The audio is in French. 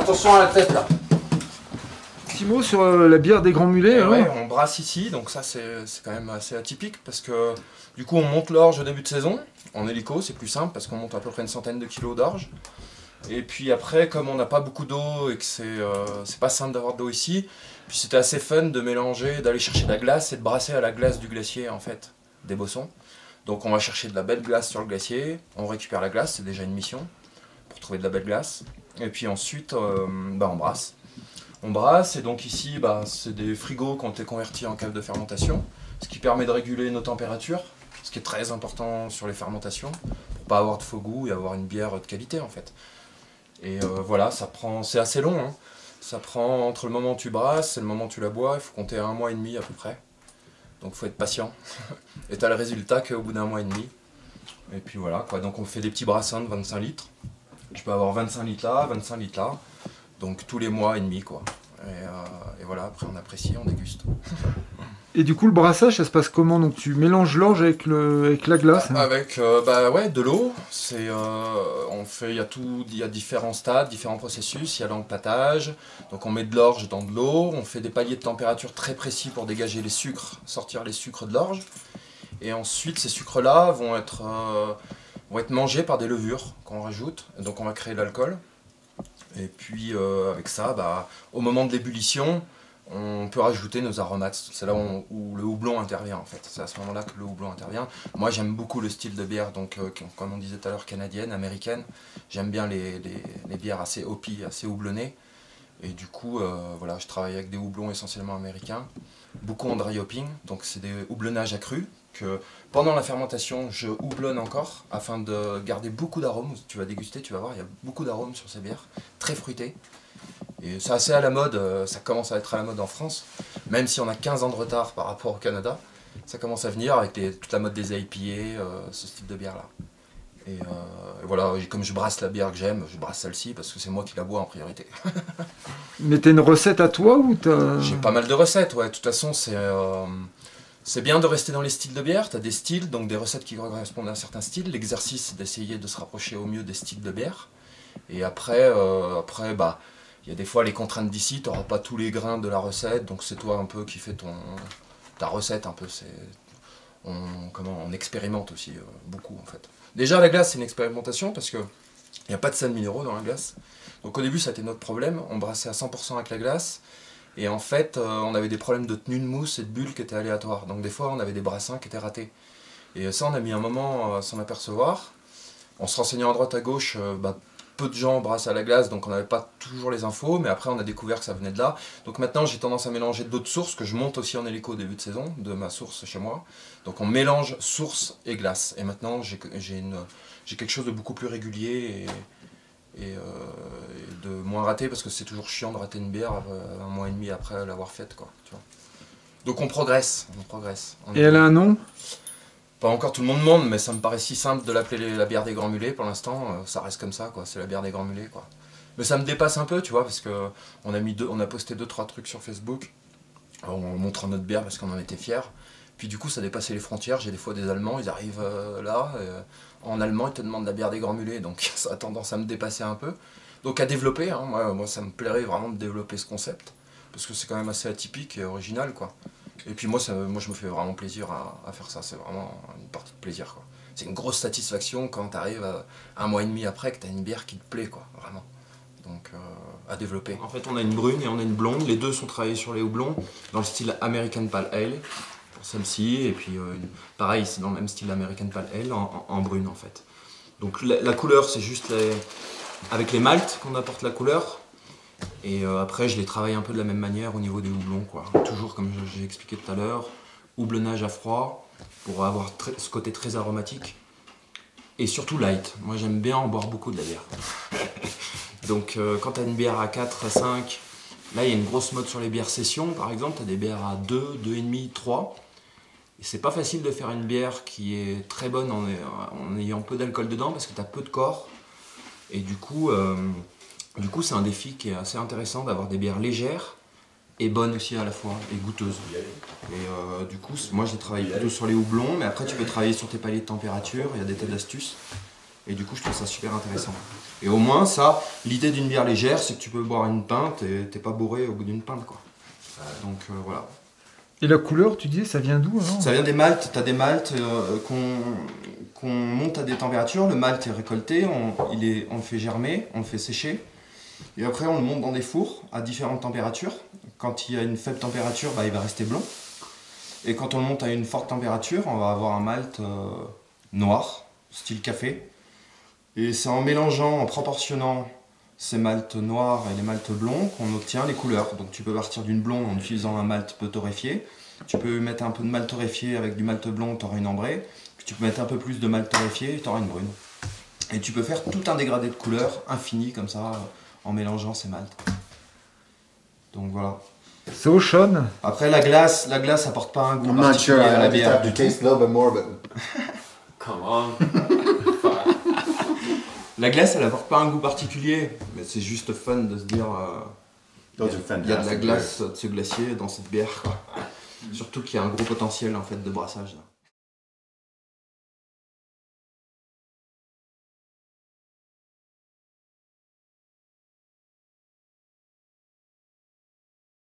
Attention à la tête là. Petit mot sur la bière des Grands Mulets. Ouais, on brasse ici, donc ça c'est quand même assez atypique parce que du coup on monte l'orge au début de saison. En hélico c'est plus simple parce qu'on monte à peu près une centaine de kilos d'orge. Et puis après, comme on n'a pas beaucoup d'eau et que c'est pas simple d'avoir d'eau ici, puis c'était assez fun de mélanger, d'aller chercher de la glace et de brasser à la glace du glacier en fait, des bossons. Donc on va chercher de la belle glace sur le glacier, on récupère la glace, c'est déjà une mission pour trouver de la belle glace. Et puis ensuite, on brasse. On brasse et donc ici, c'est des frigos qui ont été convertis en cave de fermentation, ce qui permet de réguler nos températures, ce qui est très important sur les fermentations, pour pas avoir de faux goût et avoir une bière de qualité en fait. Et voilà, c'est assez long, hein. Ça prend entre le moment où tu brasses et le moment où tu la bois, il faut compter 1 mois et demi à peu près. Donc il faut être patient. Et tu as le résultat qu'au bout d'1 mois et demi. Et puis voilà, quoi. Donc on fait des petits brassins de 25 litres. Je peux avoir 25 litres là, 25 litres là. Donc tous les mois et demi, quoi. Et voilà, après on apprécie, on déguste. Et du coup, le brassage, ça se passe comment? Donc tu mélanges l'orge avec la glace, hein. Avec ouais, de l'eau. Il y a différents stades, différents processus. Il y a l'empâtage. Donc on met de l'orge dans de l'eau. On fait des paliers de température très précis pour dégager les sucres, sortir les sucres de l'orge. Et ensuite, ces sucres-là vont être mangés par des levures qu'on rajoute. Donc on va créer de l'alcool. Et puis avec ça, au moment de l'ébullition, on peut rajouter nos aromates. C'est là où le houblon intervient en fait. C'est à ce moment-là que le houblon intervient. Moi j'aime beaucoup le style de bière, donc comme on disait tout à l'heure, canadienne, américaine. J'aime bien les bières assez hoppy, assez houblonnées. Et du coup, voilà, je travaille avec des houblons essentiellement américains. Beaucoup en dry hopping, donc c'est des houblonnages accrus. Que pendant la fermentation, je houblonne encore afin de garder beaucoup d'arômes. Tu vas déguster, tu vas voir, il y a beaucoup d'arômes sur ces bières, très fruitées. Et c'est assez à la mode, ça commence à être à la mode en France, même si on a 15 ans de retard par rapport au Canada, ça commence à venir avec toute la mode des IPA, ce style de bière là. Et voilà, comme je brasse la bière que j'aime, je brasse celle-ci parce que c'est moi qui la bois en priorité. Mais t'as une recette à toi ou t'as... J'ai pas mal de recettes, ouais, de toute façon c'est bien de rester dans les styles de bière, tu as des styles, donc des recettes qui correspondent à un certain style. L'exercice, c'est d'essayer de se rapprocher au mieux des styles de bière. Et après, il y a des fois les contraintes d'ici, tu n'auras pas tous les grains de la recette, donc c'est toi un peu qui fais ta recette un peu. On expérimente aussi beaucoup en fait. Déjà la glace, c'est une expérimentation parce qu'il n'y a pas de sels minéraux dans la glace. Donc au début, ça a été notre problème, on brassait à 100% avec la glace. Et en fait, on avait des problèmes de tenue de mousse et de bulles qui étaient aléatoires. Donc des fois, on avait des brassins qui étaient ratés. Et ça, on a mis un moment à s'en apercevoir. En se renseignant à droite à gauche, peu de gens brassent à la glace, donc on n'avait pas toujours les infos. Mais après, on a découvert que ça venait de là. Donc maintenant, j'ai tendance à mélanger d'autres sources que je monte aussi en hélico au début de saison, de ma source chez moi. Donc on mélange source et glace. Et maintenant, j'ai quelque chose de beaucoup plus régulier et de moins raté parce que c'est toujours chiant de rater une bière 1 mois et demi après l'avoir faite, quoi, tu vois. Donc on progresse. Et elle a un nom? Pas encore tout le monde demande, mais ça me paraît si simple de l'appeler la bière des Grands Mulets pour l'instant, ça reste comme ça, quoi, c'est la bière des Grands Mulets, quoi. Mais ça me dépasse un peu, tu vois, parce que on a posté 2-3 trucs sur Facebook en montrant notre bière parce qu'on en était fiers. Puis du coup ça dépassait les frontières, j'ai des fois des Allemands, ils arrivent là, en allemand ils te demandent la bière des Grands Mulets, donc ça a tendance à me dépasser un peu. Donc à développer, hein, moi ça me plairait vraiment de développer ce concept, parce que c'est quand même assez atypique et original, quoi. Et puis moi je me fais vraiment plaisir à faire ça, c'est vraiment une partie de plaisir, quoi. C'est une grosse satisfaction quand tu arrives 1 mois et demi après que tu as une bière qui te plaît, quoi, vraiment. Donc à développer. En fait on a une brune et on a une blonde, les deux sont travaillés sur les houblons, dans le style American Pale Ale. Celle-ci, et puis pareil, c'est dans le même style American Pale Ale, en brune en fait. Donc la couleur, c'est juste avec les maltes qu'on apporte la couleur, et après je les travaille un peu de la même manière au niveau des houblons, quoi. Toujours comme j'ai expliqué tout à l'heure, houblonnage à froid, pour avoir ce côté très aromatique, et surtout light. Moi j'aime bien en boire beaucoup de la bière. Donc quand tu as une bière à 4, à 5, là il y a une grosse mode sur les bières session, par exemple, tu as des bières à 2, 2,5, 3. Et c'est pas facile de faire une bière qui est très bonne en ayant peu d'alcool dedans parce que tu as peu de corps. Et du coup c'est un défi qui est assez intéressant d'avoir des bières légères et bonnes aussi à la fois, et goûteuses. Et du coup, moi j'ai travaillé plutôt sur les houblons, mais après tu peux travailler sur tes paliers de température, il y a des tas d'astuces. Et du coup, je trouve ça super intéressant. Et au moins, ça, l'idée d'une bière légère, c'est que tu peux boire une pinte et t'es pas bourré au bout d'une pinte, quoi. Donc voilà. Et la couleur, tu dis, ça vient d'où alors? Ça vient des maltes. Tu as des maltes qu'on monte à des températures. Le malt est récolté, on le fait germer, on le fait sécher. Et après, on le monte dans des fours à différentes températures. Quand il y a une faible température, bah, il va rester blond. Et quand on le monte à une forte température, on va avoir un malt noir, style café. Et c'est en mélangeant, en proportionnant ces maltes noirs et les maltes blonds qu'on obtient les couleurs. Donc tu peux partir d'une blonde en utilisant un malt peu torréfié. Tu peux mettre un peu de malt torréfié avec du malt blond, tu auras une ambrée. Puis tu peux mettre un peu plus de malt torréfié, tu auras une brune. Et tu peux faire tout un dégradé de couleurs infini comme ça en mélangeant ces maltes. Donc voilà. C'est Ocean. Après la glace apporte pas un goût I'm not sure. particulier à la I just bière have to du tout. taste a little bit more, but Come on. La glace, elle apporte pas un goût particulier, mais c'est juste fun de se dire those are il y a de la fantastic. glace de ce glacier dans cette bière, quoi. Surtout qu'il y a un gros potentiel en fait de brassage là.